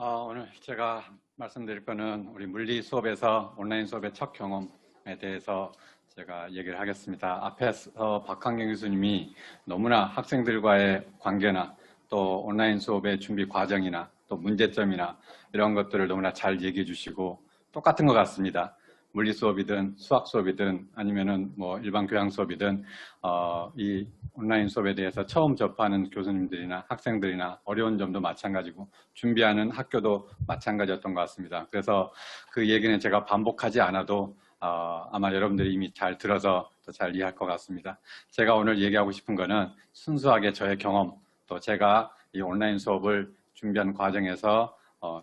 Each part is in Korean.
오늘 제가 말씀드릴 거는 우리 물리 수업에서 온라인 수업의 첫 경험에 대해서 제가 얘기를 하겠습니다. 앞에서 박한경 교수님이 너무나 학생들과의 관계나 또 온라인 수업의 준비 과정이나 또 문제점이나 이런 것들을 너무나 잘 얘기해 주시고 똑같은 것 같습니다. 물리 수업이든 수학 수업이든 아니면은 뭐 일반 교양 수업이든 이 온라인 수업에 대해서 처음 접하는 교수님들이나 학생들이나 어려운 점도 마찬가지고 준비하는 학교도 마찬가지였던 것 같습니다. 그래서 그 얘기는 제가 반복하지 않아도 아마 여러분들이 이미 잘 들어서 더 잘 이해할 것 같습니다. 제가 오늘 얘기하고 싶은 거는 순수하게 저의 경험, 또 제가 이 온라인 수업을 준비하는 과정에서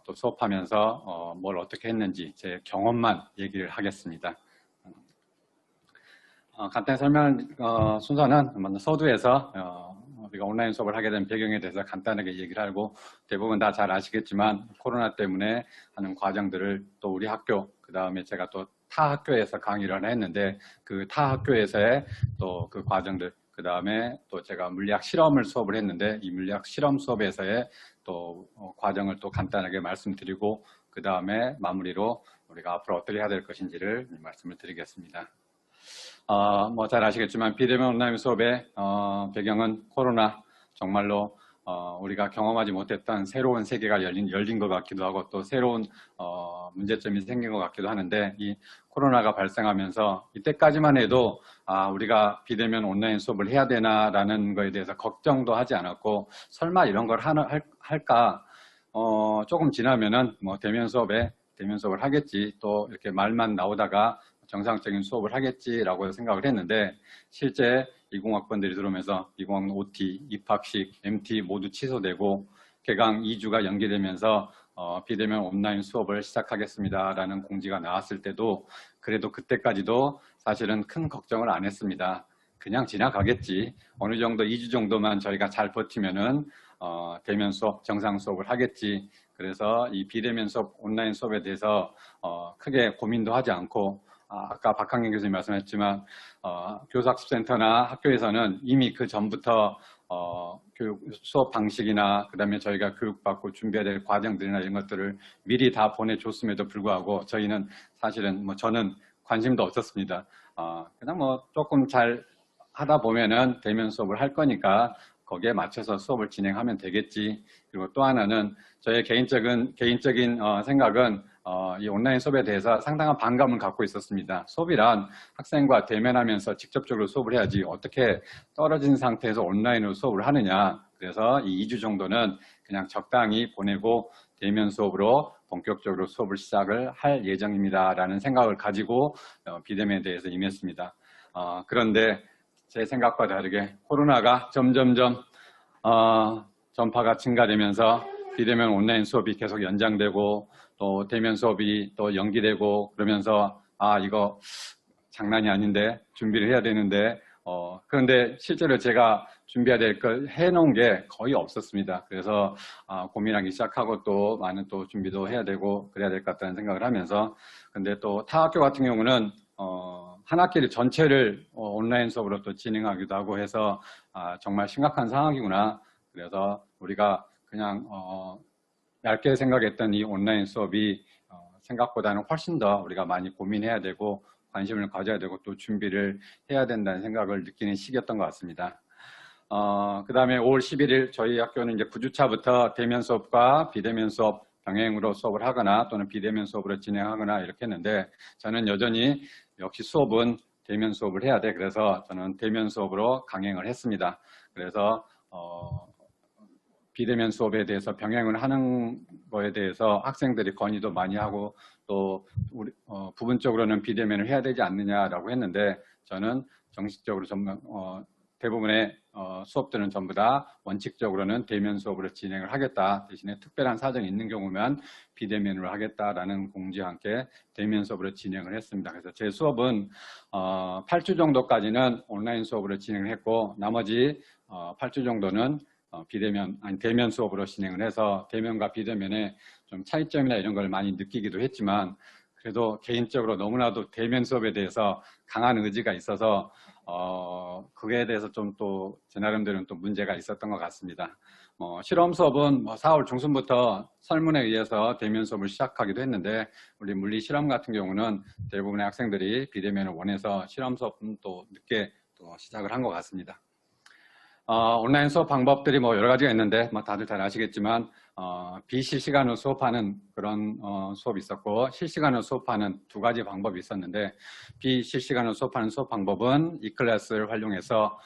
또 수업하면서 뭘 어떻게 했는지 제 경험만 얘기를 하겠습니다. 간단히 순서는 먼저 서두에서 우리가 온라인 수업을 하게 된 배경에 대해서 간단하게 얘기를 하고, 대부분 다 잘 아시겠지만 코로나 때문에 하는 과정들을 또 우리 학교, 그 다음에 제가 또 타 학교에서 강의를 했는데 그 타 학교에서의 또 그 과정들, 그 다음에 또 제가 물리학 실험을 수업을 했는데 이 물리학 실험 수업에서의 또 과정을 또 간단하게 말씀드리고, 그 다음에 마무리로 우리가 앞으로 어떻게 해야 될 것인지를 말씀을 드리겠습니다. 뭐 잘 아시겠지만 비대면 온라인 수업의 배경은 코로나, 정말로 우리가 경험하지 못했던 새로운 세계가 열린 것 같기도 하고 또 새로운 문제점이 생긴 것 같기도 하는데, 이 코로나가 발생하면서 이때까지만 해도 우리가 비대면 온라인 수업을 해야 되나라는 거에 대해서 걱정도 하지 않았고, 설마 이런 걸 할까, 조금 지나면은 뭐 대면 수업을 하겠지, 또 이렇게 말만 나오다가 정상적인 수업을 하겠지라고 생각을 했는데, 실제 20학번들이 들어오면서 20학번 OT, 입학식, MT 모두 취소되고 개강 2주가 연기되면서 비대면 온라인 수업을 시작하겠습니다라는 공지가 나왔을 때도 그래도 그때까지도 사실은 큰 걱정을 안 했습니다. 그냥 지나가겠지, 어느 정도 2주 정도만 저희가 잘 버티면은 대면 수업, 정상 수업을 하겠지. 그래서 이 비대면 수업, 온라인 수업에 대해서 크게 고민도 하지 않고, 아까 박한경 교수님 말씀하셨지만 교사학습센터나 학교에서는 이미 그 전부터 교육 수업 방식이나 그 다음에 저희가 교육받고 준비해야 될 과정들이나 이런 것들을 미리 다 보내줬음에도 불구하고 저희는 사실은 저는 관심도 없었습니다. 그냥 조금 잘 하다 보면은 대면 수업을 할 거니까 거기에 맞춰서 수업을 진행하면 되겠지. 그리고 또 하나는 저의 개인적인 생각은 이 온라인 수업에 대해서 상당한 반감을 갖고 있었습니다. 수업이란 학생과 대면하면서 직접적으로 수업을 해야지 어떻게 떨어진 상태에서 온라인으로 수업을 하느냐. 그래서 이 2주 정도는 그냥 적당히 보내고 대면 수업으로 본격적으로 수업을 시작을 할 예정입니다 라는 생각을 가지고 비대면에 대해서 임했습니다. 그런데 제 생각과 다르게 코로나가 점점점 전파가 증가되면서 비대면 온라인 수업이 계속 연장되고 또 대면 수업이 또 연기되고 그러면서 이거 장난이 아닌데 준비를 해야 되는데 그런데 실제로 제가 준비해야 될 걸 해놓은 게 거의 없었습니다. 그래서 고민하기 시작하고 또 많은 또 준비도 해야 되고 그래야 될 것 같다는 생각을 하면서, 근데 또 타 학교 같은 경우는 한 학기를 전체를 온라인 수업으로 또 진행하기도 하고 해서 정말 심각한 상황이구나. 그래서 우리가 그냥 얇게 생각했던 이 온라인 수업이 생각보다는 훨씬 더 우리가 많이 고민해야 되고 관심을 가져야 되고 또 준비를 해야 된다는 생각을 느끼는 시기였던 것 같습니다. 그 다음에 5월 11일 저희 학교는 이제 9주차부터 대면 수업과 비대면 수업 병행으로 수업을 하거나 또는 비대면 수업으로 진행하거나 이렇게 했는데, 저는 여전히 역시 수업은 대면 수업을 해야 돼. 그래서 저는 대면 수업으로 강행을 했습니다. 그래서 비대면 수업에 대해서 병행을 하는 거에 대해서 학생들이 건의도 많이 하고 또 부분적으로는 비대면을 해야 되지 않느냐라고 했는데, 저는 정식적으로 대부분의 수업들은 전부 다 원칙적으로는 대면 수업으로 진행을 하겠다. 대신에 특별한 사정이 있는 경우면 비대면으로 하겠다라는 공지와 함께 대면 수업으로 진행을 했습니다. 그래서 제 수업은 8주 정도까지는 온라인 수업으로 진행을 했고, 나머지 8주 정도는 대면 수업으로 진행을 해서 대면과 비대면의 좀 차이점이나 이런 걸 많이 느끼기도 했지만, 그래도 개인적으로 너무나도 대면 수업에 대해서 강한 의지가 있어서 그에 대해서 좀 또 제 나름대로는 또 문제가 있었던 것 같습니다. 실험 수업은 4월 중순부터 설문에 의해서 대면 수업을 시작하기도 했는데 우리 물리 실험 같은 경우는 대부분의 학생들이 비대면을 원해서 실험 수업은 또 늦게 또 시작을 한 것 같습니다. 온라인 수업 방법들이 여러 가지가 있는데 다들 잘 아시겠지만 비실시간으로 수업하는 그런 수업이 있었고 실시간으로 수업하는 두 가지 방법이 있었는데 비실시간으로 수업하는 수업 방법은 e클래스를 활용해서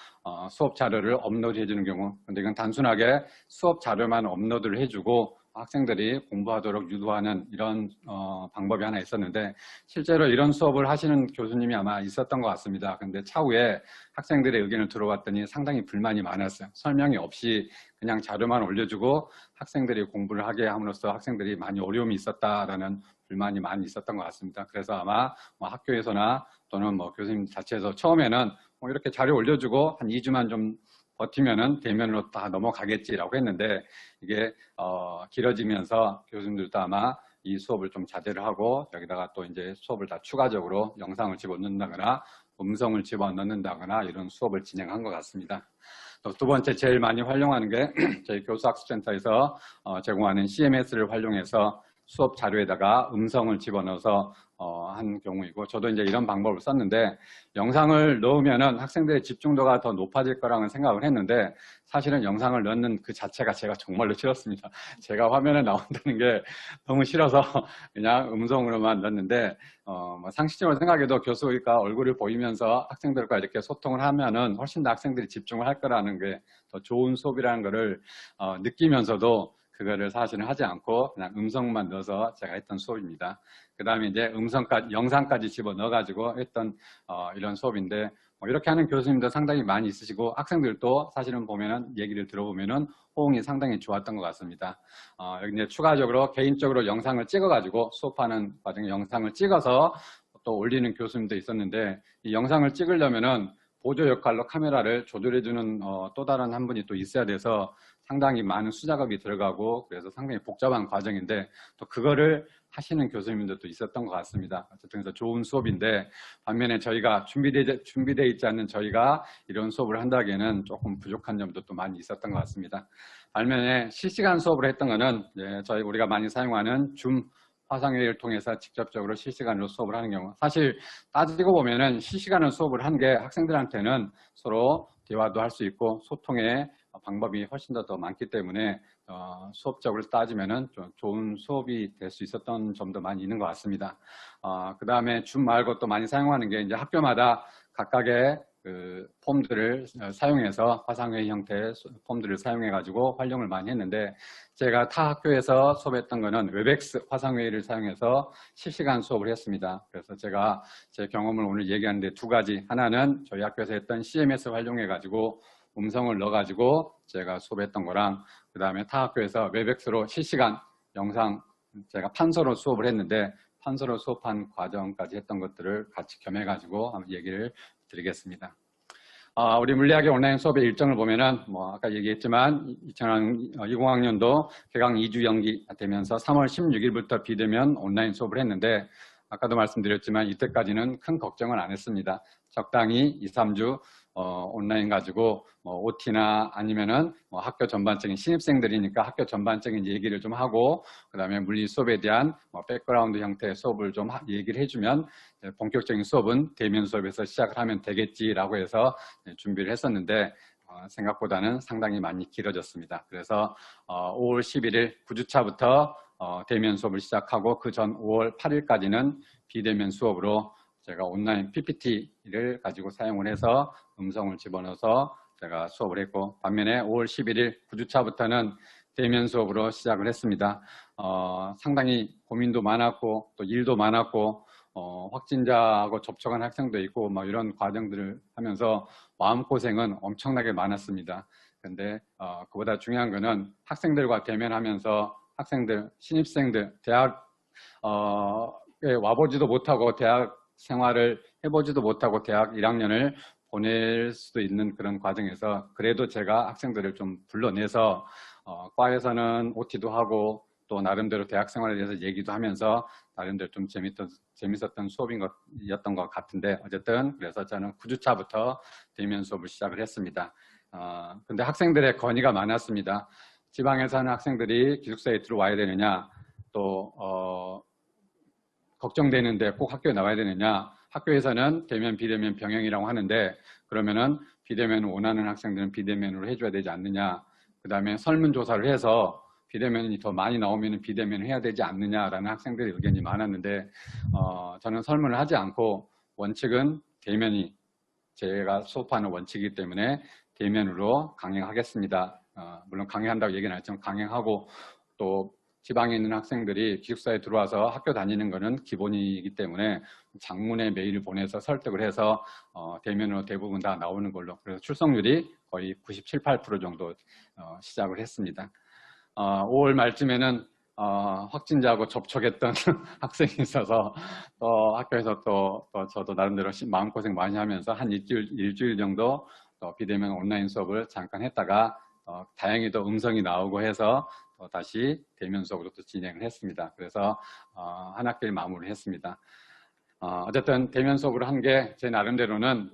수업 자료를 업로드 해주는 경우, 근데 이건 단순하게 수업 자료만 업로드를 해주고 학생들이 공부하도록 유도하는 이런 방법이 하나 있었는데 실제로 이런 수업을 하시는 교수님이 아마 있었던 것 같습니다. 근데 차후에 학생들의 의견을 들어봤더니 상당히 불만이 많았어요. 설명이 없이 그냥 자료만 올려주고 학생들이 공부를 하게 함으로써 학생들이 많이 어려움이 있었다라는 불만이 많이 있었던 것 같습니다. 그래서 아마 학교에서나 또는 교수님 자체에서 처음에는 이렇게 자료 올려주고 한 2주만 좀 버티면은 대면으로 다 넘어가겠지라고 했는데 이게 길어지면서 교수님들도 아마 이 수업을 좀 자제를 하고 여기다가 또 이제 수업을 다 추가적으로 영상을 집어넣는다거나 음성을 집어넣는다거나 이런 수업을 진행한 것 같습니다. 또 두 번째 제일 많이 활용하는 게 저희 교수학습센터에서 제공하는 CMS를 활용해서 수업 자료에다가 음성을 집어넣어서 한 경우이고 저도 이제 이런 방법을 썼는데 영상을 넣으면은 학생들의 집중도가 더 높아질 거라는 생각을 했는데 사실은 영상을 넣는 그 자체가 제가 정말로 싫었습니다. 제가 화면에 나온다는 게 너무 싫어서 그냥 음성으로만 넣었는데 상식적으로 생각해도 교수가 얼굴을 보이면서 학생들과 이렇게 소통을 하면은 훨씬 더 학생들이 집중을 할 거라는 게 더 좋은 수업이라는 거를 느끼면서도 그거를 사실은 하지 않고 그냥 음성만 넣어서 제가 했던 수업입니다. 그 다음에 이제 영상까지 집어넣어가지고 했던 이런 수업인데 이렇게 하는 교수님도 상당히 많이 있으시고 학생들도 사실은 보면은 얘기를 들어보면은 호응이 상당히 좋았던 것 같습니다. 여기 이제 추가적으로 개인적으로 영상을 찍어가지고 수업하는 과정에 영상을 찍어서 또 올리는 교수님도 있었는데 이 영상을 찍으려면은 보조 역할로 카메라를 조절해주는 또 다른 한 분이 또 있어야 돼서 상당히 많은 수작업이 들어가고 그래서 상당히 복잡한 과정인데 또 그거를 하시는 교수님들도 있었던 것 같습니다. 어쨌든 그래서 좋은 수업인데 반면에 저희가 준비되어 있지 않는 저희가 이런 수업을 한다기에는 조금 부족한 점도 또 많이 있었던 것 같습니다. 반면에 실시간 수업을 했던 거는 우리가 많이 사용하는 줌 화상회의를 통해서 직접적으로 실시간으로 수업을 하는 경우 사실 따지고 보면은 실시간으로 수업을 한 게 학생들한테는 서로 대화도 할 수 있고 소통의 방법이 훨씬 더 많기 때문에 수업적으로 따지면은 좀 좋은 수업이 될 수 있었던 점도 많이 있는 것 같습니다. 그 다음에 줌 말고 또 많이 사용하는 게 이제 학교마다 각각의 그 폼들을 사용해서 화상회의 형태의 폼들을 사용해 가지고 활용을 많이 했는데 제가 타 학교에서 수업했던 거는 웹엑스 화상회의를 사용해서 실시간 수업을 했습니다. 그래서 제가 제 경험을 오늘 얘기하는데 두 가지, 하나는 저희 학교에서 했던 CMS 활용해 가지고 음성을 넣어 가지고 제가 수업했던 거랑 그 다음에 타 학교에서 웹엑스로 실시간 영상 제가 판서로 수업을 했는데 판서로 수업한 과정까지 했던 것들을 같이 겸해 가지고 한번 얘기를 드리겠습니다. 우리 물리학의 온라인 수업의 일정을 보면은 아까 얘기했지만 20학년도 개강 2주 연기되면서 3월 16일부터 비대면 온라인 수업을 했는데 아까도 말씀드렸지만 이때까지는 큰 걱정을 안 했습니다. 적당히 2, 3주 온라인 가지고 OT나 아니면은 학교 전반적인 신입생들이니까 학교 전반적인 얘기를 좀 하고 그 다음에 물리 수업에 대한 백그라운드 형태의 수업을 좀 얘기를 해주면 본격적인 수업은 대면 수업에서 시작을 하면 되겠지라고 해서 준비를 했었는데 생각보다는 상당히 많이 길어졌습니다. 그래서 5월 11일 9주차부터 대면 수업을 시작하고 그 전 5월 8일까지는 비대면 수업으로 제가 온라인 PPT를 가지고 사용을 해서 음성을 집어넣어서 제가 수업을 했고 반면에 5월 11일 9주차부터는 대면 수업으로 시작을 했습니다. 상당히 고민도 많았고 또 일도 많았고 확진자하고 접촉한 학생도 있고 이런 과정들을 하면서 마음고생은 엄청나게 많았습니다. 근데 그보다 중요한 거는 학생들과 대면하면서 학생들, 신입생들, 대학에 와보지도 못하고 대학 생활을 해보지도 못하고 대학 1학년을 보낼 수도 있는 그런 과정에서 그래도 제가 학생들을 좀 불러내서 과에서는 OT도 하고 또 나름대로 대학 생활에 대해서 얘기도 하면서 나름대로 좀 재밌었던 수업이었던 것 같은데 어쨌든 그래서 저는 9주차부터 대면 수업을 시작을 했습니다. 근데 학생들의 건의가 많았습니다. 지방에 사는 학생들이 기숙사에 들어와야 되느냐, 또 걱정되는데 꼭 학교에 나와야 되느냐, 학교에서는 대면 비대면 병행이라고 하는데 그러면은 비대면을 원하는 학생들은 비대면으로 해줘야 되지 않느냐, 그 다음에 설문조사를 해서 비대면이 더 많이 나오면 비대면을 해야 되지 않느냐라는 학생들의 의견이 많았는데 저는 설문을 하지 않고 원칙은 대면이 제가 수업하는 원칙이기 때문에 대면으로 강행하겠습니다. 물론 강행한다고 얘기는 안 했지만 강행하고 또 지방에 있는 학생들이 기숙사에 들어와서 학교 다니는 것은 기본이기 때문에 장문의 메일을 보내서 설득을 해서 대면으로 대부분 다 나오는 걸로, 그래서 출석률이 거의 97, 8% 정도 시작을 했습니다. 5월 말쯤에는 확진자하고 접촉했던 학생이 있어서 또 학교에서 또 저도 나름대로 마음고생 많이 하면서 한 일주일 정도 비대면 온라인 수업을 잠깐 했다가 다행히도 음성이 나오고 해서 다시 대면 수업으로 또 진행을 했습니다. 그래서 한 학기를 마무리를 했습니다. 어쨌든 대면 수업을 한 게 제 나름대로는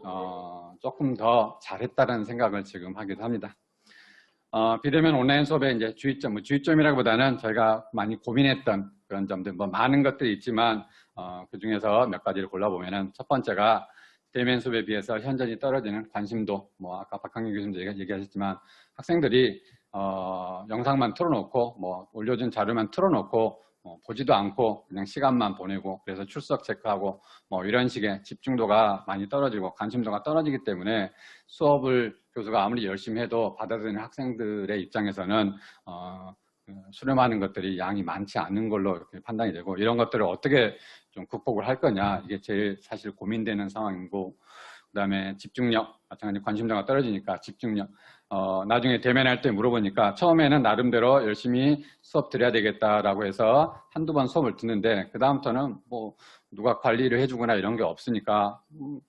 조금 더 잘했다는 생각을 지금 하기도 합니다. 비대면 온라인 수업의 이제 주의점이라기보다는 저희가 많이 고민했던 그런 점들, 뭐 많은 것들이 있지만 그 중에서 몇 가지를 골라보면은 첫 번째가 대면 수업에 비해서 현저히 떨어지는 관심도, 뭐 아까 박학경 교수님도 얘기하셨지만 학생들이 영상만 틀어놓고 뭐 올려준 자료만 틀어놓고 보지도 않고 그냥 시간만 보내고, 그래서 출석 체크하고 뭐 이런 식의 집중도가 많이 떨어지고 관심도가 떨어지기 때문에 수업을 교수가 아무리 열심히 해도 받아들이는 학생들의 입장에서는 수렴하는 것들이 양이 많지 않은 걸로 이렇게 판단이 되고, 이런 것들을 어떻게 좀 극복을 할 거냐, 이게 제일 사실 고민되는 상황이고, 그 다음에 집중력, 마찬가지 관심도가 떨어지니까 집중력, 나중에 대면할 때 물어보니까 처음에는 나름대로 열심히 수업 드려야 되겠다라고 해서 한두 번 수업을 듣는데 그 다음부터는 뭐 누가 관리를 해주거나 이런 게 없으니까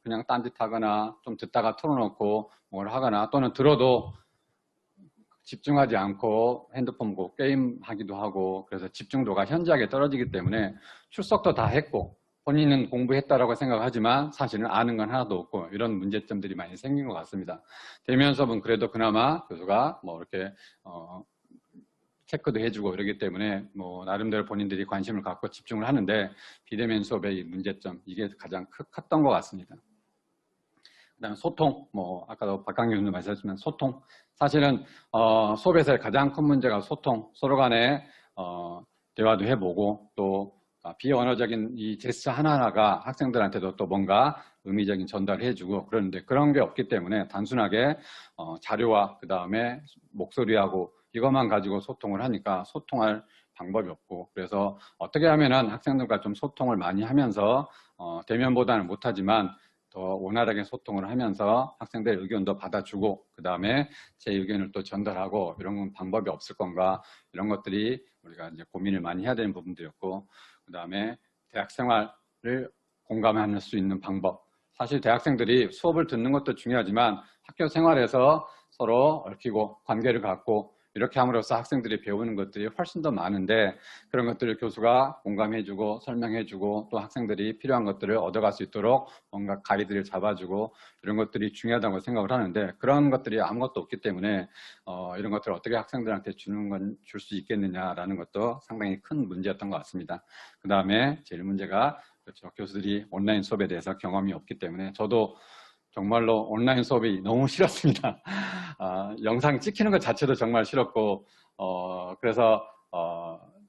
그냥 딴짓하거나 좀 듣다가 틀어놓고 뭘 하거나, 또는 들어도 집중하지 않고 핸드폰 보고 게임하기도 하고, 그래서 집중도가 현저하게 떨어지기 때문에 출석도 다 했고 본인은 공부했다라고 생각하지만 사실은 아는 건 하나도 없고, 이런 문제점들이 많이 생긴 것 같습니다. 대면 수업은 그래도 그나마 교수가 뭐 이렇게 체크도 해주고 이러기 때문에 뭐 나름대로 본인들이 관심을 갖고 집중을 하는데, 비대면 수업의 문제점, 이게 가장 컸던 것 같습니다. 그다음에 소통, 뭐 아까도 박강경 교수님 말씀하셨지만 소통, 사실은 수업에서의 가장 큰 문제가 소통, 서로 간에 대화도 해보고 또 비언어적인 이 제스처 하나하나가 학생들한테도 또 뭔가 의미적인 전달을 해주고 그러는데, 그런 게 없기 때문에 단순하게 자료와 그 다음에 목소리하고 이것만 가지고 소통을 하니까 소통할 방법이 없고, 그래서 어떻게 하면은 학생들과 좀 소통을 많이 하면서 대면보다는 못하지만 더 원활하게 소통을 하면서 학생들의 의견도 받아주고 그 다음에 제 의견을 또 전달하고, 이런 방법이 없을 건가, 이런 것들이 우리가 이제 고민을 많이 해야 되는 부분들이었고, 그 다음에 대학 생활을 공감할 수 있는 방법, 사실 대학생들이 수업을 듣는 것도 중요하지만 학교 생활에서 서로 얽히고 관계를 갖고 이렇게 함으로써 학생들이 배우는 것들이 훨씬 더 많은데, 그런 것들을 교수가 공감해주고 설명해주고 또 학생들이 필요한 것들을 얻어갈 수 있도록 뭔가 가이드를 잡아주고, 이런 것들이 중요하다고 생각을 하는데, 그런 것들이 아무것도 없기 때문에 이런 것들을 어떻게 학생들한테 주는 건 줄 수 있겠느냐라는 것도 상당히 큰 문제였던 것 같습니다. 그 다음에 제일 문제가 그렇죠, 교수들이 온라인 수업에 대해서 경험이 없기 때문에 저도 정말로 온라인 수업이 너무 싫었습니다. 영상 찍히는 것 자체도 정말 싫었고, 그래서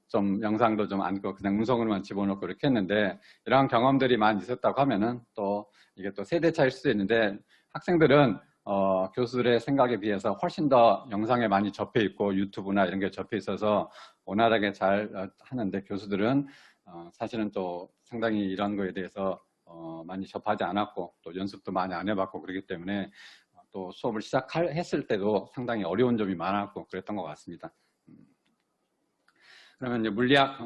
좀 영상도 좀 안고 그냥 음성으로만 집어넣고 이렇게 했는데, 이런 경험들이 많이 있었다고 하면은 또 이게 또 세대 차일 수도 있는데, 학생들은 교수들의 생각에 비해서 훨씬 더 영상에 많이 접해 있고 유튜브나 이런 게 접해 있어서 원활하게 잘 하는데, 교수들은 사실은 또 상당히 이런 거에 대해서 많이 접하지 않았고 또 연습도 많이 안 해봤고 그렇기 때문에 또 수업을 시작했을 때도 상당히 어려운 점이 많았고 그랬던 것 같습니다. 그러면 이제 물리학,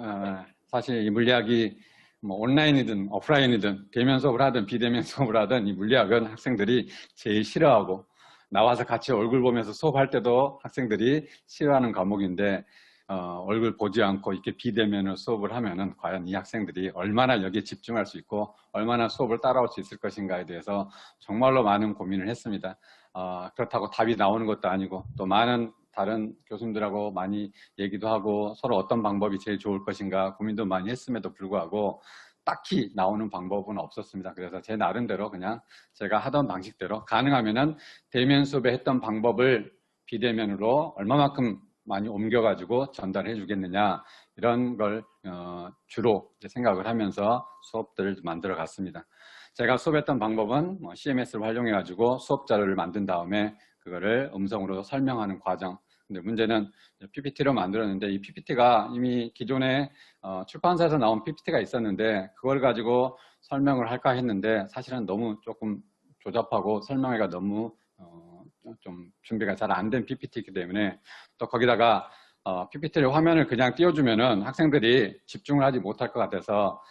사실 이 물리학이 뭐 온라인이든 오프라인이든 대면 수업을 하든 비대면 수업을 하든 이 물리학은 학생들이 제일 싫어하고, 나와서 같이 얼굴 보면서 수업할 때도 학생들이 싫어하는 과목인데 얼굴 보지 않고 이렇게 비대면으로 수업을 하면은 과연 이 학생들이 얼마나 여기에 집중할 수 있고 얼마나 수업을 따라올 수 있을 것인가에 대해서 정말로 많은 고민을 했습니다. 그렇다고 답이 나오는 것도 아니고 또 많은 다른 교수님들하고 많이 얘기도 하고 서로 어떤 방법이 제일 좋을 것인가 고민도 많이 했음에도 불구하고 딱히 나오는 방법은 없었습니다. 그래서 제 나름대로 그냥 제가 하던 방식대로 가능하면은 대면 수업에 했던 방법을 비대면으로 얼마만큼 많이 옮겨가지고 전달해 주겠느냐 이런 걸 주로 생각을 하면서 수업들을 만들어 갔습니다. 제가 수업했던 방법은 CMS를 활용해 가지고 수업 자료를 만든 다음에 그거를 음성으로 설명하는 과정. 근데 문제는 PPT로 만들었는데 이 PPT가 이미 기존에 출판사에서 나온 PPT가 있었는데 그걸 가지고 설명을 할까 했는데 사실은 너무 조금 조잡하고 설명회가 너무 좀 준비가 잘 안 된 PPT이기 때문에 또 거기다가 PPT를 화면을 그냥 띄워주면은 학생들이 집중을 하지 못할 것 같아서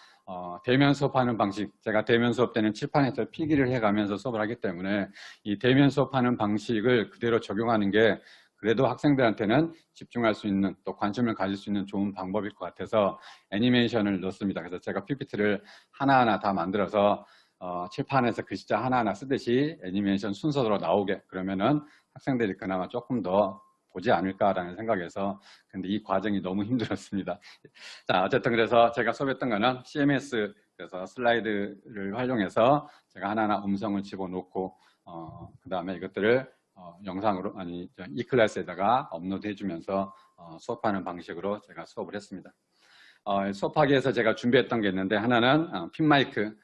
대면 수업하는 방식, 제가 대면 수업 때는 칠판에서 필기를 해가면서 수업을 하기 때문에 이 대면 수업하는 방식을 그대로 적용하는 게 그래도 학생들한테는 집중할 수 있는 또 관심을 가질 수 있는 좋은 방법일 것 같아서 애니메이션을 넣습니다. 그래서 제가 PPT를 하나하나 다 만들어서 칠판에서 글자 하나하나 쓰듯이 애니메이션 순서대로 나오게 그러면은 학생들이 그나마 조금 더 보지 않을까라는 생각에서 근데 이 과정이 너무 힘들었습니다. 자, 어쨌든 그래서 제가 수업했던 거는 CMS 그래서 슬라이드를 활용해서 제가 하나하나 음성을 집어넣고 그 다음에 이것들을 영상으로 아니 이클래스에다가 업로드 해주면서 수업하는 방식으로 제가 수업을 했습니다. 수업하기 위해서 제가 준비했던 게 있는데 하나는 핀마이크.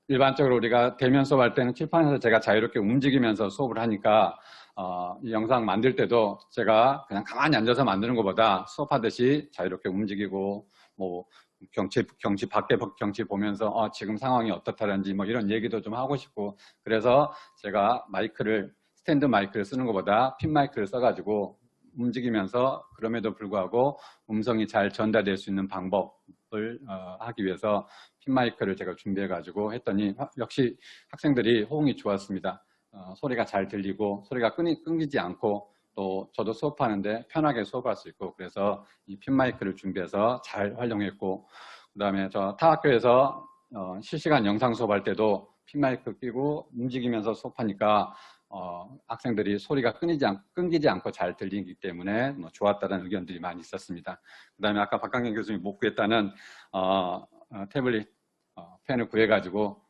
일반적으로 우리가 대면 수업할 때는 칠판에서 제가 자유롭게 움직이면서 수업을 하니까 이 영상 만들 때도 제가 그냥 가만히 앉아서 만드는 것보다 수업하듯이 자유롭게 움직이고 뭐 경치 밖에 경치 보면서 지금 상황이 어떻다든지 뭐 이런 얘기도 좀 하고 싶고 그래서 제가 마이크를 스탠드 마이크를 쓰는 것보다 핀 마이크를 써가지고 움직이면서 그럼에도 불구하고 음성이 잘 전달될 수 있는 방법을 하기 위해서 핀 마이크를 제가 준비해 가지고 했더니 역시 학생들이 호응이 좋았습니다. 소리가 잘 들리고 소리가 끊기지 않고 또 저도 수업하는데 편하게 수업할 수 있고 그래서 이 핀 마이크를 준비해서 잘 활용했고 그 다음에 저 타 학교에서 실시간 영상 수업할 때도 핀 마이크 끼고 움직이면서 수업하니까 학생들이 소리가 끊기지 않고 잘 들리기 때문에 좋았다는 의견들이 많이 있었습니다. 그 다음에 아까 박강현 교수님이 못 구했다는 태블릿 펜을 구해가지고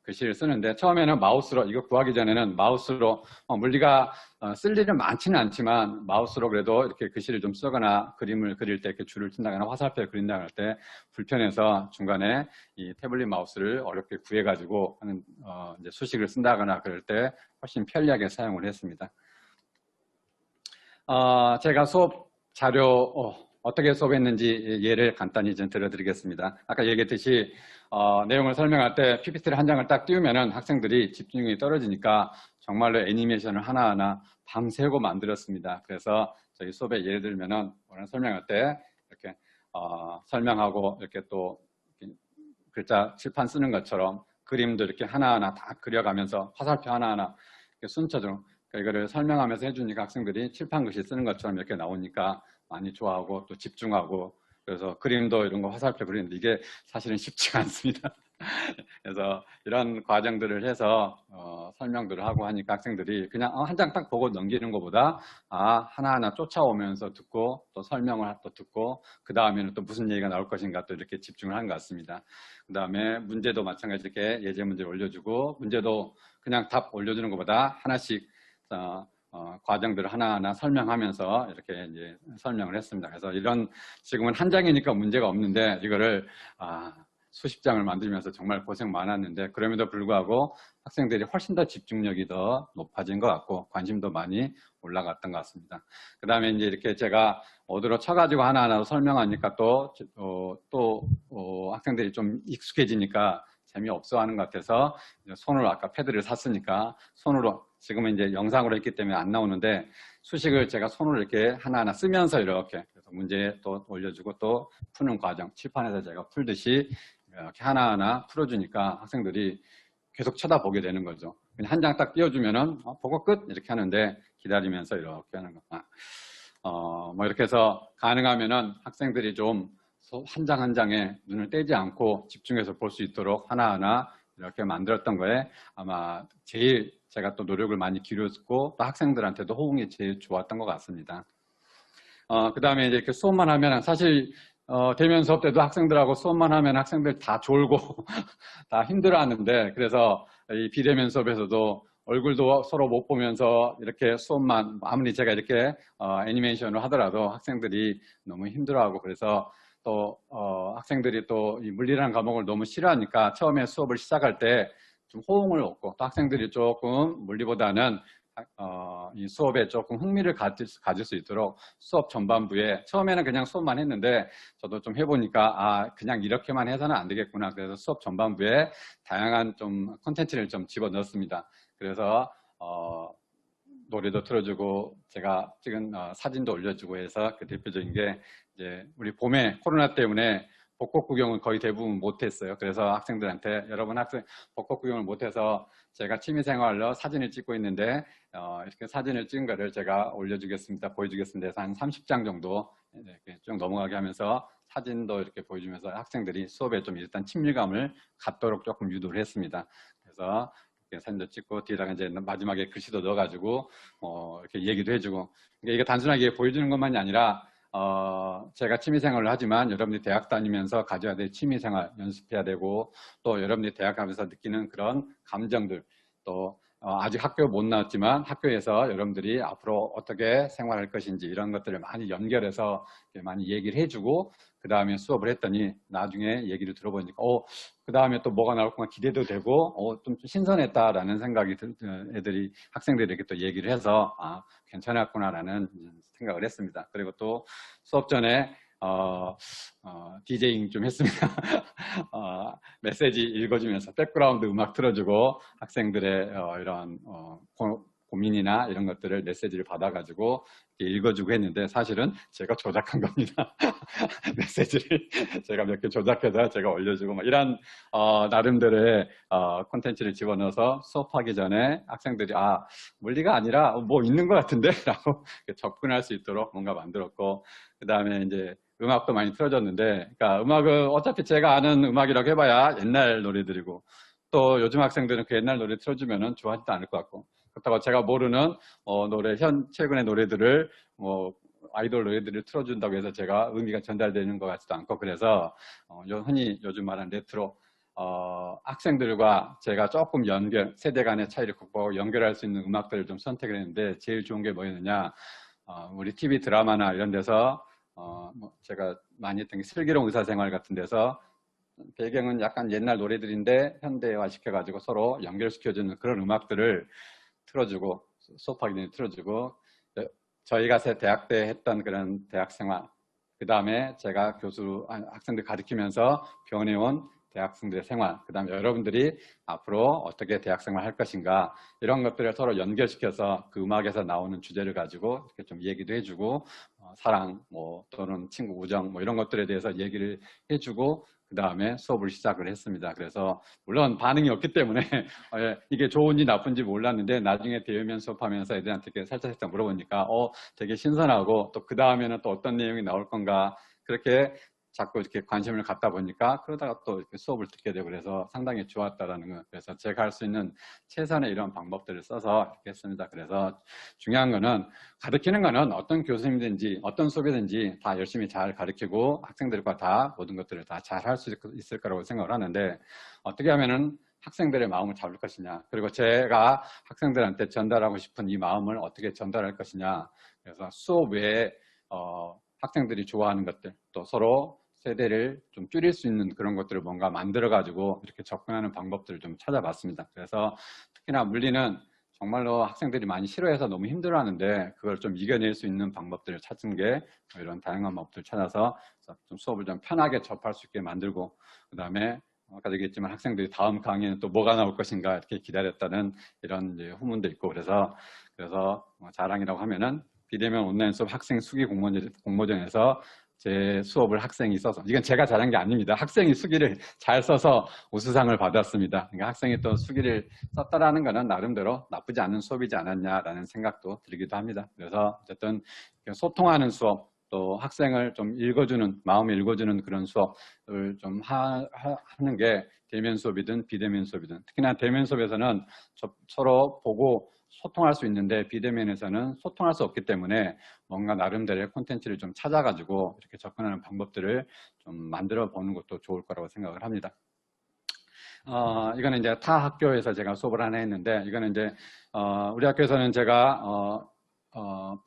글씨를 쓰는데 처음에는 마우스로 이거 구하기 전에는 마우스로 물리가 쓸 일은 많지는 않지만 마우스로 그래도 이렇게 글씨를 좀 쓰거나 그림을 그릴 때 이렇게 줄을 친다거나 화살표를 그린다거나 할 때 불편해서 중간에 이 태블릿 마우스를 어렵게 구해가지고 하는 이제 수식을 쓴다거나 그럴 때 훨씬 편리하게 사용을 했습니다. 제가 수업 자료 어떻게 수업했는지 예를 간단히 좀 들어드리겠습니다. 아까 얘기했듯이 내용을 설명할 때 PPT를 한 장을 딱 띄우면은 학생들이 집중력이 떨어지니까 정말로 애니메이션을 하나하나 밤새고 만들었습니다. 그래서 저희 수업에 예를 들면은 오늘 설명할 때 이렇게 설명하고 이렇게 또 글자 칠판 쓰는 것처럼 그림도 이렇게 하나하나 다 그려가면서 화살표 하나하나 이렇게 순서대로 이거를 설명하면서 해주니까 학생들이 칠판 글씨 쓰는 것처럼 이렇게 나오니까 많이 좋아하고 또 집중하고 그래서 그림도 이런 거 화살표 그리는데 이게 사실은 쉽지가 않습니다. 그래서 이런 과정들을 해서 설명들을 하고 하니까 학생들이 그냥 한 장 딱 보고 넘기는 것보다 하나하나 쫓아오면서 듣고 또 설명을 또 듣고 그 다음에는 또 무슨 얘기가 나올 것인가 또 이렇게 집중을 한 것 같습니다. 그 다음에 문제도 마찬가지 이렇게 예제 문제를 올려주고 문제도 그냥 답 올려주는 것보다 하나씩 과정들을 하나하나 설명하면서 이렇게 이제 설명을 했습니다. 그래서 이런 지금은 한 장이니까 문제가 없는데 이거를 수십 장을 만들면서 정말 고생 많았는데 그럼에도 불구하고 학생들이 훨씬 더 집중력이 더 높아진 것 같고 관심도 많이 올라갔던 것 같습니다. 그 다음에 이제 이렇게 제가 어디로 쳐가지고 하나하나 설명하니까 또 학생들이 좀 익숙해지니까 재미없어 하는 것 같아서 손으로 아까 패드를 샀으니까 손으로 지금은 이제 영상으로 했기 때문에 안 나오는데 수식을 제가 손으로 이렇게 하나하나 쓰면서 이렇게 그래서 문제 또 올려주고 또 푸는 과정 칠판에서 제가 풀듯이 이렇게 하나하나 풀어주니까 학생들이 계속 쳐다보게 되는 거죠. 그냥 한 장 딱 띄워주면은 보고 끝 이렇게 하는데 기다리면서 이렇게 하는 거. 뭐 이렇게 해서 가능하면은 학생들이 좀 한 장 한 장에 눈을 떼지 않고 집중해서 볼 수 있도록 하나하나 이렇게 만들었던 거에 아마 제일 제가 또 노력을 많이 기울였고 또 학생들한테도 호응이 제일 좋았던 것 같습니다. 그 다음에 이제 이렇게 수업만 하면 사실 대면 수업 때도 학생들하고 수업만 하면 학생들 다 졸고 다 힘들어하는데 그래서 이 비대면 수업에서도 얼굴도 서로 못 보면서 이렇게 수업만 아무리 제가 이렇게 애니메이션을 하더라도 학생들이 너무 힘들어하고 그래서 또 학생들이 또 이 물리라는 과목을 너무 싫어하니까 처음에 수업을 시작할 때 좀 호응을 얻고 또 학생들이 조금 물리보다는 이 수업에 조금 흥미를 가질 수 있도록 수업 전반부에 처음에는 그냥 수업만 했는데 저도 좀 해보니까 그냥 이렇게만 해서는 안 되겠구나. 그래서 수업 전반부에 다양한 좀 콘텐츠를 좀 집어넣었습니다. 그래서 노래도 틀어주고 제가 찍은 사진도 올려주고 해서 그 대표적인 게 이제 우리 봄에 코로나 때문에 벚꽃 구경을 거의 대부분 못했어요. 그래서 학생들한테 여러분 학생 벚꽃 구경을 못해서 제가 취미생활로 사진을 찍고 있는데 이렇게 사진을 찍은 거를 제가 올려주겠습니다. 보여주겠습니다. 해서 한 30장 정도 이렇게 쭉 넘어가게 하면서 사진도 이렇게 보여주면서 학생들이 수업에 좀 일단 친밀감을 갖도록 조금 유도를 했습니다. 그래서 사진도 찍고 뒤에다가 이제 마지막에 글씨도 넣어가지고 이렇게 얘기도 해주고 그러니까 이게 단순하게 보여주는 것만이 아니라 제가 취미생활을 하지만 여러분들이 대학 다니면서 가져야 될 취미생활 연습해야 되고 또 여러분들이 대학 가면서 느끼는 그런 감정들 또 아직 학교 못 나왔지만 학교에서 여러분들이 앞으로 어떻게 생활할 것인지 이런 것들을 많이 연결해서 많이 얘기를 해주고 그 다음에 수업을 했더니 나중에 얘기를 들어보니까 그 다음에 또 뭐가 나올 건가 기대도 되고 좀 신선했다라는 생각이 애들이 학생들이 이렇게 또 얘기를 해서 괜찮았구나라는 생각을 했습니다. 그리고 또 수업 전에 디제잉 좀 했습니다. 메시지 읽어주면서 백그라운드 음악 틀어주고 학생들의 이런 고민이나 이런 것들을 메시지를 받아가지고 읽어주고 했는데 사실은 제가 조작한 겁니다. 메시지를 제가 몇 개 조작해서 제가 올려주고 뭐 이런 나름대로의 콘텐츠를 집어넣어서 수업하기 전에 학생들이 물리가 아니라 뭐 있는 것 같은데 라고 접근할 수 있도록 뭔가 만들었고 그 다음에 이제 음악도 많이 틀어줬는데 그러니까 음악은 어차피 제가 아는 음악이라고 해봐야 옛날 노래들이고 또 요즘 학생들은 그 옛날 노래 틀어주면 좋아하지도 않을 것 같고 그렇다고 제가 모르는 노래 최근의 노래들을 아이돌 노래들을 틀어준다고 해서 제가 의미가 전달되는 것 같지도 않고 그래서 흔히 요즘 말하는 레트로 학생들과 제가 조금 세대 간의 차이를 극복하고 연결할 수 있는 음악들을 좀 선택을 했는데 제일 좋은 게 뭐였느냐 우리 TV 드라마나 이런 데서 제가 많이 했던 게 슬기로운 의사생활 같은 데서 배경은 약간 옛날 노래들인데 현대화 시켜가지고 서로 연결시켜주는 그런 음악들을 틀어주고 수업하기 전에 틀어주고 저희가 대학 때 했던 그런 대학생활 그 다음에 제가 학생들 가르치면서 병원에 대학생들의 생활 그 다음에 여러분들이 앞으로 어떻게 대학생활 할 것인가 이런 것들을 서로 연결시켜서 그 음악에서 나오는 주제를 가지고 이렇게 좀 얘기도 해주고 사랑 또는 친구 우정 이런 것들에 대해서 얘기를 해주고 그 다음에 수업을 시작을 했습니다. 그래서 물론 반응이 없기 때문에 이게 좋은지 나쁜지 몰랐는데 나중에 대면 수업하면서 애들한테 이렇게 살짝 물어보니까 되게 신선하고 또 그 다음에는 또 어떤 내용이 나올 건가 그렇게 자꾸 이렇게 관심을 갖다 보니까 그러다가 또 이렇게 수업을 듣게 되고 그래서 상당히 좋았다라는 거. 그래서 제가 할 수 있는 최선의 이런 방법들을 써서 이렇게 했습니다. 그래서 중요한 거는 가르치는 거는 어떤 교수님든지 어떤 수업이든지 다 열심히 잘 가르치고 학생들과 다 모든 것들을 다 잘 할 수 있을 거라고 생각을 하는데 어떻게 하면은 학생들의 마음을 잡을 것이냐 그리고 제가 학생들한테 전달하고 싶은 이 마음을 어떻게 전달할 것이냐 그래서 수업 외에 학생들이 좋아하는 것들 또 서로 세대를 좀 줄일 수 있는 그런 것들을 뭔가 만들어 가지고 이렇게 접근하는 방법들을 좀 찾아봤습니다. 그래서 특히나 물리는 정말로 학생들이 많이 싫어해서 너무 힘들어하는데 그걸 좀 이겨낼 수 있는 방법들을 찾은 게 이런 다양한 방법들을 찾아서 좀 수업을 좀 편하게 접할 수 있게 만들고 그 다음에 아까 얘기했지만 학생들이 다음 강의는 또 뭐가 나올 것인가 이렇게 기다렸다는 이런 이제 후문도 있고 그래서 자랑이라고 하면은 비대면 온라인 수업 학생 수기 공모전에서 제 수업을 학생이 써서, 이건 제가 잘한 게 아닙니다. 학생이 수기를 잘 써서 우수상을 받았습니다. 그러니까 학생이 또 수기를 썼다라는 거는 나름대로 나쁘지 않은 수업이지 않았냐라는 생각도 들기도 합니다. 그래서 어쨌든 소통하는 수업, 또 학생을 좀 읽어주는, 마음을 읽어주는 그런 수업을 좀 하는 게 대면 수업이든 비대면 수업이든, 특히나 대면 수업에서는 서로 보고 소통할 수 있는데 비대면에서는 소통할 수 없기 때문에 뭔가 나름대로의 콘텐츠를 좀 찾아가지고 이렇게 접근하는 방법들을 좀 만들어 보는 것도 좋을 거라고 생각을 합니다. 이거는 이제 타 학교에서 제가 수업을 하나 했는데, 이거는 이제 우리 학교에서는 제가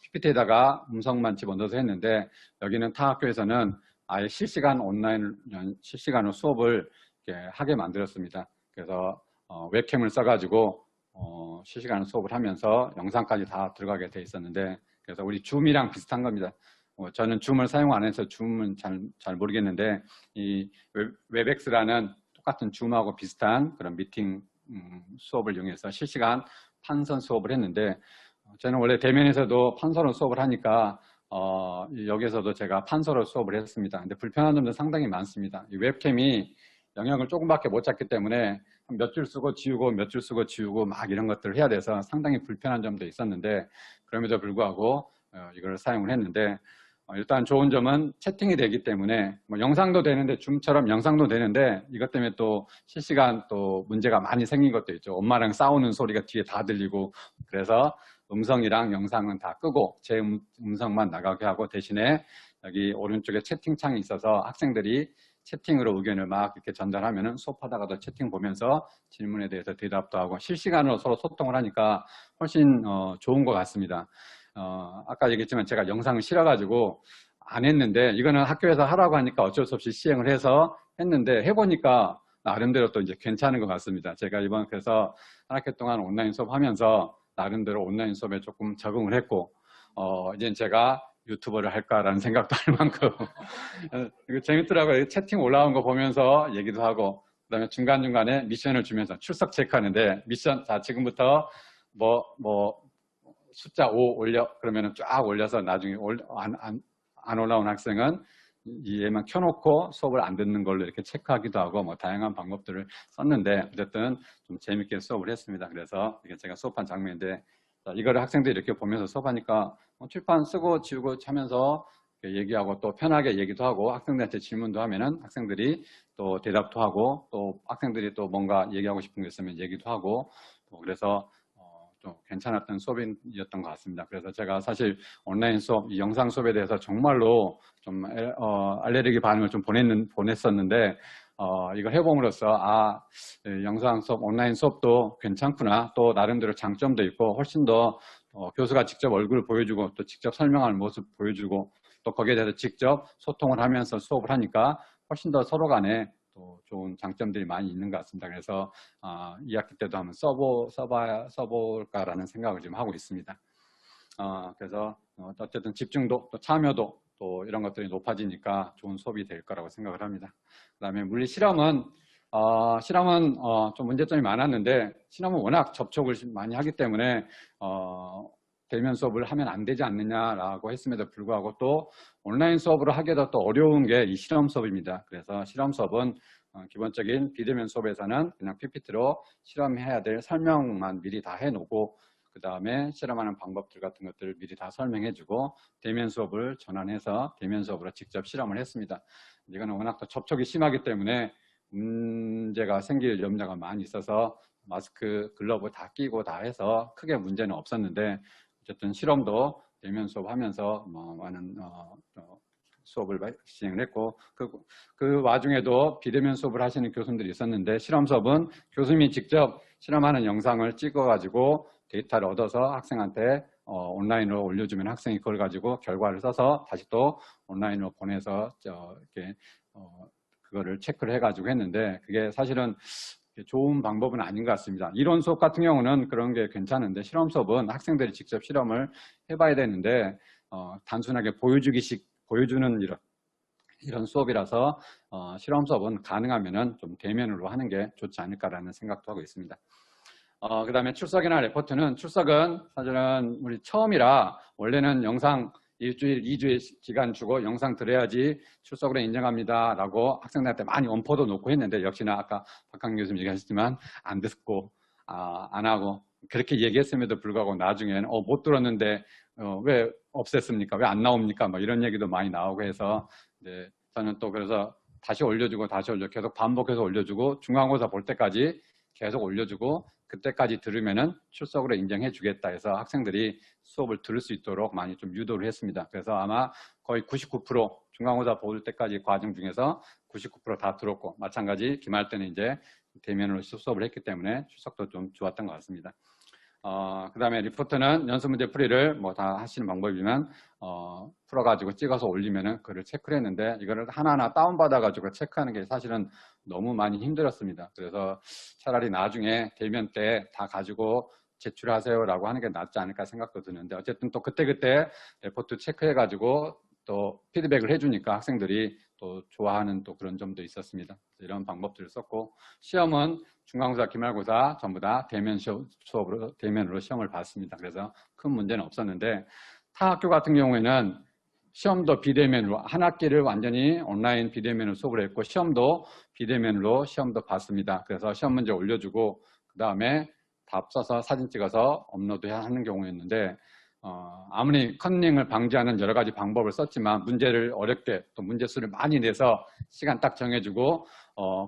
PPT에다가 음성만 집어넣어서 했는데, 여기는 타 학교에서는 아예 실시간 온라인 실시간으로 수업을 이렇게 하게 만들었습니다. 그래서 웹캠을 써가지고 실시간 수업을 하면서 영상까지 다 들어가게 돼 있었는데, 그래서 우리 줌이랑 비슷한 겁니다. 저는 줌을 사용 안 해서 줌은 잘 모르겠는데, 이 웹엑스라는 똑같은 줌하고 비슷한 그런 미팅 수업을 이용해서 실시간 판선 수업을 했는데, 저는 원래 대면에서도 판서로 수업을 하니까 여기서도 제가 판서로 수업을 했습니다. 근데 불편한 점도 상당히 많습니다. 이 웹캠이 영역을 조금밖에 못 잡기 때문에 몇 줄 쓰고 지우고 몇 줄 쓰고 지우고 막 이런 것들을 해야 돼서 상당히 불편한 점도 있었는데, 그럼에도 불구하고 이걸 사용을 했는데, 일단 좋은 점은 채팅이 되기 때문에 뭐 영상도 되는데, 줌처럼 영상도 되는데, 이것 때문에 또 실시간 또 문제가 많이 생긴 것도 있죠. 엄마랑 싸우는 소리가 뒤에 다 들리고, 그래서 음성이랑 영상은 다 끄고 제 음성만 나가게 하고, 대신에 여기 오른쪽에 채팅창이 있어서 학생들이 채팅으로 의견을 막 이렇게 전달하면은 수업하다가도 채팅 보면서 질문에 대해서 대답도 하고 실시간으로 서로 소통을 하니까 훨씬 좋은 것 같습니다. 아까 얘기했지만 제가 영상을 싫어가지고 안 했는데, 이거는 학교에서 하라고 하니까 어쩔 수 없이 시행을 해서 했는데, 해보니까 나름대로 또 이제 괜찮은 것 같습니다. 제가 이번 그래서 한 학기 동안 온라인 수업 하면서 나름대로 온라인 수업에 조금 적응을 했고, 이제 제가 유튜버를 할까라는 생각도 할 만큼 이거 재밌더라고요. 채팅 올라온 거 보면서 얘기도 하고, 그 다음에 중간중간에 미션을 주면서 출석 체크하는데, 미션, 자, 지금부터 숫자 5 올려, 그러면은 쫙 올려서 나중에 안 올라온 학생은 얘만 켜놓고 수업을 안 듣는 걸로 이렇게 체크하기도 하고, 뭐 다양한 방법들을 썼는데, 어쨌든 좀 재밌게 수업을 했습니다. 그래서 이게 제가 수업한 장면인데, 이거를 학생들이 이렇게 보면서 수업하니까 칠판 쓰고 지우고 하면서 얘기하고, 또 편하게 얘기도 하고, 학생들한테 질문도 하면은 학생들이 또 대답도 하고, 또 학생들이 또 뭔가 얘기하고 싶은 게 있으면 얘기도 하고, 그래서 좀 괜찮았던 수업이었던 것 같습니다. 그래서 제가 사실 온라인 수업, 이 영상 수업에 대해서 정말로 좀 알레르기 반응을 좀 보냈었는데, 이걸 해봄으로써 영상 수업, 온라인 수업도 괜찮구나, 또 나름대로 장점도 있고, 훨씬 더 교수가 직접 얼굴을 보여주고 또 직접 설명하는 모습 보여주고, 또 거기에 대해서 직접 소통을 하면서 수업을 하니까 훨씬 더 서로 간에 또 좋은 장점들이 많이 있는 것 같습니다. 그래서 2학기 때도 한번 써볼까라는 생각을 지금 하고 있습니다. 그래서 어쨌든 집중도 또 참여도 또 이런 것들이 높아지니까 좋은 수업이 될 거라고 생각을 합니다. 그 다음에 물리 실험은 좀 문제점이 많았는데, 실험은 워낙 접촉을 많이 하기 때문에 대면 수업을 하면 안 되지 않느냐라고 했음에도 불구하고 또 온라인 수업으로 하기도 또 어려운 게 이 실험 수업입니다. 그래서 실험 수업은 기본적인 비대면 수업에서는 그냥 PPT로 실험해야 될 설명만 미리 다 해놓고, 그 다음에 실험하는 방법들 같은 것들을 미리 다 설명해주고, 대면 수업을 전환해서 대면 수업으로 직접 실험을 했습니다. 이거는 워낙 또 접촉이 심하기 때문에 문제가 생길 염려가 많이 있어서 마스크, 글러브 다 끼고 다 해서 크게 문제는 없었는데, 어쨌든 실험도 대면 수업하면서 많은 수업을 시행을 했고, 그 와중에도 비대면 수업을 하시는 교수님들이 있었는데, 실험 수업은 교수님이 직접 실험하는 영상을 찍어가지고 데이터를 얻어서 학생한테 온라인으로 올려주면 학생이 그걸 가지고 결과를 써서 다시 또 온라인으로 보내서 이렇게 그거를 체크를 해가지고 했는데, 그게 사실은 좋은 방법은 아닌 것 같습니다. 이론 수업 같은 경우는 그런 게 괜찮은데, 실험 수업은 학생들이 직접 실험을 해봐야 되는데 단순하게 보여주는 이런 수업이라서 실험 수업은 가능하면은 좀 대면으로 하는 게 좋지 않을까라는 생각도 하고 있습니다. 그 다음에 출석이나 레포트는, 출석은 사실은 우리 처음이라 원래는 영상 일주일, 2주의 기간 주고 영상 들어야지 출석으로 인정합니다 라고 학생들한테 많이 엄포도 놓고 했는데 역시나 아까 박학민 교수님 얘기하셨지만 안 듣고 안 하고 그렇게 얘기했음에도 불구하고 나중에는 못 들었는데 왜 없앴습니까? 왜 안 나옵니까? 뭐 이런 얘기도 많이 나오고 해서 네, 저는 또 그래서 다시 올려주고 계속 반복해서 올려주고 중간고사 볼 때까지 계속 올려주고 그때까지 들으면은 출석으로 인정해 주겠다 해서 학생들이 수업을 들을 수 있도록 많이 좀 유도를 했습니다. 그래서 아마 거의 99% 중간고사 볼 때까지 과정 중에서 99% 다 들었고 마찬가지 기말 때는 이제 대면으로 수업을 했기 때문에 출석도 좀 좋았던 것 같습니다. 그 다음에 리포트는 연습문제 풀이를 뭐 다 하시는 방법이면 풀어가지고 찍어서 올리면은 그걸 체크를 했는데 이거를 하나하나 다운받아가지고 체크하는 게 사실은 너무 많이 힘들었습니다. 그래서 차라리 나중에 대면 때 다 가지고 제출하세요라고 하는 게 낫지 않을까 생각도 드는데 어쨌든 또 그때그때 레포트 체크해가지고 또 피드백을 해주니까 학생들이 또 좋아하는 또 그런 점도 있었습니다. 이런 방법들을 썼고 시험은 중간고사, 기말고사 전부 다 대면으로 시험을 봤습니다. 그래서 큰 문제는 없었는데 타 학교 같은 경우에는 시험도 비대면으로 한 학기를 완전히 온라인 비대면으로 수업을 했고 시험도 비대면으로 시험도 봤습니다. 그래서 시험 문제 올려주고 그 다음에 답 써서 사진 찍어서 업로드하는 경우였는데 아무리 컨닝을 방지하는 여러 가지 방법을 썼지만 문제를 어렵게 또 문제수를 많이 내서 시간 딱 정해주고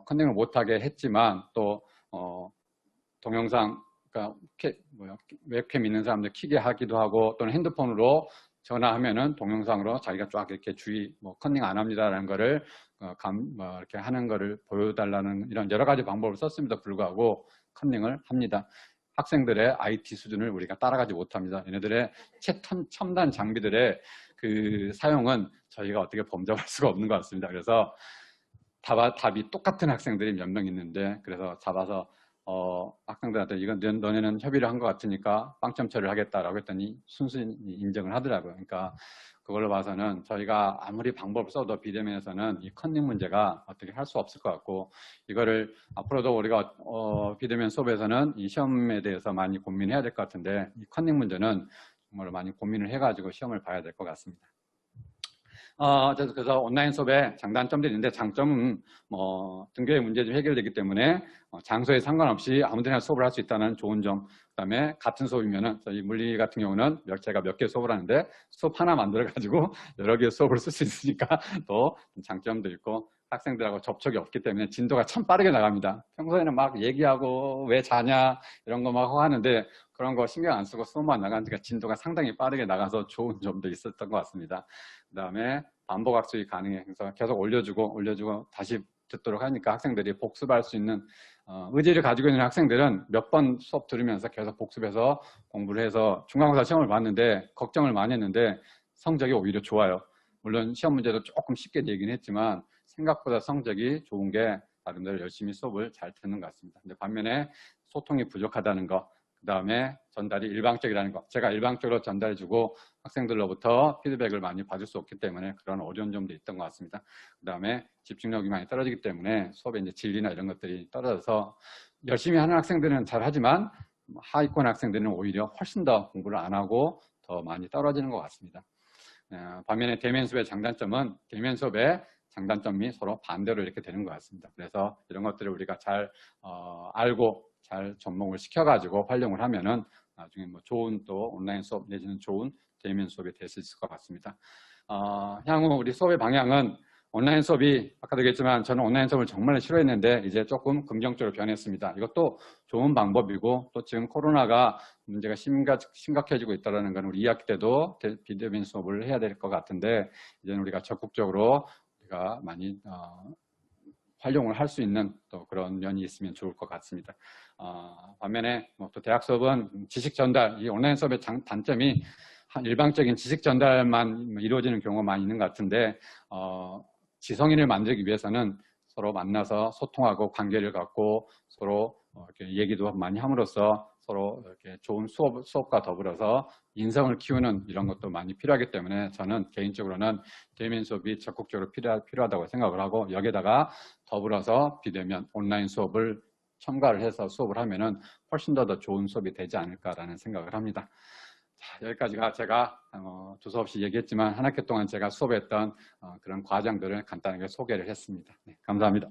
컨닝을 못하게 했지만 또 동영상 그러니까 웹캠 있는 사람들 켜게 하기도 하고 또는 핸드폰으로 전화하면은 동영상으로 자기가 쫙 이렇게 컨닝 안 합니다라는 거를 이렇게 하는 거를 보여달라는 이런 여러 가지 방법을 썼음에도 불구하고 컨닝을 합니다. 학생들의 IT 수준을 우리가 따라가지 못합니다. 얘네들의 첨단 장비들의 그 사용은 저희가 어떻게 범접할 수가 없는 것 같습니다. 그래서 답이 똑같은 학생들이 몇 명 있는데 그래서 잡아서 학생들한테 이건 너네는 협의를 한 것 같으니까 빵점 처리를 하겠다라고 했더니 순순히 인정을 하더라고요. 그러니까 그걸로 봐서는 저희가 아무리 방법을 써도 비대면에서는 이 컨닝 문제가 어떻게 할 수 없을 것 같고 이거를 앞으로도 우리가 비대면 수업에서는 이 시험에 대해서 많이 고민해야 될 것 같은데 이 컨닝 문제는 정말 많이 고민을 해가지고 시험을 봐야 될 것 같습니다. 그래서 온라인 수업에 장단점들이 있는데 장점은 등교의 문제 좀 해결되기 때문에 장소에 상관없이 아무데나 수업을 할 수 있다는 좋은 점. 그다음에 같은 수업이면은 저희 물리 같은 경우는 제가 몇 개 수업을 하는데 수업 하나 만들어 가지고 여러 개 수업을 쓸 수 있으니까 또 장점도 있고 학생들하고 접촉이 없기 때문에 진도가 참 빠르게 나갑니다. 평소에는 막 얘기하고 왜 자냐 이런 거 막 하는데 그런 거 신경 안 쓰고 수업만 나가니까 진도가 상당히 빠르게 나가서 좋은 점도 있었던 것 같습니다. 그 다음에 반복 학습이 가능해. 그래서 계속 올려주고 다시 듣도록 하니까 학생들이 복습할 수 있는 의지를 가지고 있는 학생들은 몇 번 수업 들으면서 계속 복습해서 공부를 해서 중간고사 시험을 봤는데 걱정을 많이 했는데 성적이 오히려 좋아요. 물론 시험 문제도 조금 쉽게 내긴 했지만 생각보다 성적이 좋은 게 나름대로 열심히 수업을 잘 듣는 것 같습니다. 근데 반면에 소통이 부족하다는 거, 그 다음에 전달이 일방적이라는 거, 제가 일방적으로 전달해주고 학생들로부터 피드백을 많이 받을 수 없기 때문에 그런 어려운 점도 있던 것 같습니다. 그 다음에 집중력이 많이 떨어지기 때문에 수업의 이제 질이나 이런 것들이 떨어져서 열심히 하는 학생들은 잘하지만 하위권 학생들은 오히려 훨씬 더 공부를 안 하고 더 많이 떨어지는 것 같습니다. 반면에 대면 수업의 장단점은 대면 수업의 장단점이 서로 반대로 이렇게 되는 것 같습니다. 그래서 이런 것들을 우리가 잘 알고 잘 접목을 시켜가지고 활용을 하면은 나중에 좋은 또 온라인 수업 내지는 좋은 대면 수업이 될 수 있을 것 같습니다. 향후 우리 수업의 방향은 온라인 수업이 아까도 얘기했지만 저는 온라인 수업을 정말 싫어했는데 이제 조금 긍정적으로 변했습니다. 이것도 좋은 방법이고 또 지금 코로나가 문제가 심각해지고 있다는 건 우리 2학기 때도 비대면 수업을 해야 될 것 같은데 이제는 우리가 적극적으로 우리가 많이 활용을 할 수 있는 또 그런 면이 있으면 좋을 것 같습니다. 반면에 또 대학 수업은 지식 전달, 이 온라인 수업의 단점이 일방적인 지식 전달만 이루어지는 경우가 많이 있는 것 같은데 지성인을 만들기 위해서는 서로 만나서 소통하고 관계를 갖고 서로 이렇게 얘기도 많이 함으로써 서로 이렇게 좋은 수업과 더불어서 인성을 키우는 이런 것도 많이 필요하기 때문에 저는 개인적으로는 대면 수업이 적극적으로 필요하다고 생각을 하고 여기에다가 더불어서 비대면 온라인 수업을 첨가를 해서 수업을 하면은 훨씬 더 좋은 수업이 되지 않을까라는 생각을 합니다. 여기까지가 제가 두서없이 얘기했지만 한 학기 동안 제가 수업했던 그런 과정들을 간단하게 소개를 했습니다. 네, 감사합니다.